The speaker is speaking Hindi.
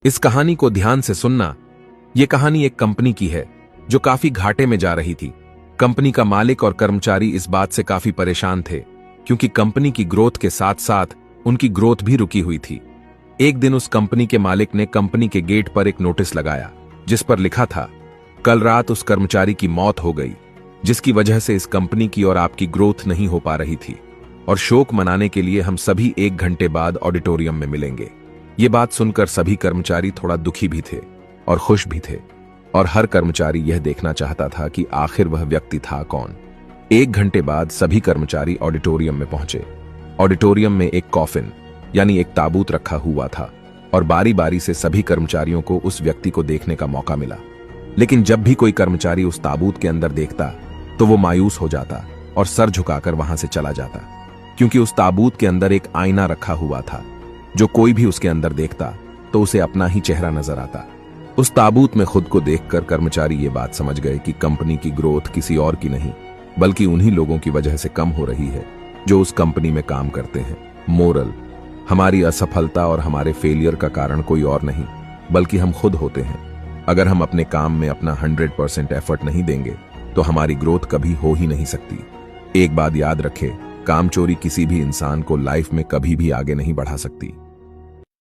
इस कहानी को ध्यान से सुनना। यह कहानी एक कंपनी की है जो काफी घाटे में जा रही थी। कंपनी का मालिक और कर्मचारी इस बात से काफी परेशान थे क्योंकि कंपनी की ग्रोथ के साथ साथ उनकी ग्रोथ भी रुकी हुई थी। एक दिन उस कंपनी के मालिक ने कंपनी के गेट पर एक नोटिस लगाया जिस पर लिखा था, कल रात उस कर्मचारी की मौत हो गई जिसकी वजह से इस कंपनी की और आपकी ग्रोथ नहीं हो पा रही थी और शोक मनाने के लिए हम सभी 1 घंटे बाद ऑडिटोरियम में मिलेंगे। ये बात सुनकर सभी कर्मचारी थोड़ा दुखी भी थे और खुश भी थे और हर कर्मचारी यह देखना चाहता था कि आखिर वह व्यक्ति था कौन। 1 घंटे बाद सभी कर्मचारी ऑडिटोरियम में पहुंचे। ऑडिटोरियम में एक कॉफिन यानी एक ताबूत रखा हुआ था और बारी बारी से सभी कर्मचारियों को उस व्यक्ति को देखने का मौका मिला। लेकिन जब भी कोई कर्मचारी उस ताबूत के अंदर देखता तो वो मायूस हो जाता और सर झुकाकर वहां से चला जाता, क्योंकि उस ताबूत के अंदर एक आईना रखा हुआ था। जो कोई भी उसके अंदर देखता तो उसे अपना ही चेहरा नजर आता। उस ताबूत में खुद को देखकर कर्मचारी ये बात समझ गए कि कंपनी की ग्रोथ किसी और की नहीं बल्कि उन्हीं लोगों की वजह से कम हो रही है जो उस कंपनी में काम करते हैं। मोरल, हमारी असफलता और हमारे फेलियर का कारण कोई और नहीं बल्कि हम खुद होते हैं। अगर हम अपने काम में अपना 100% एफर्ट नहीं देंगे तो हमारी ग्रोथ कभी हो ही नहीं सकती। एक बात याद रखें, काम चोरी किसी भी इंसान को लाइफ में कभी भी आगे नहीं बढ़ा सकती।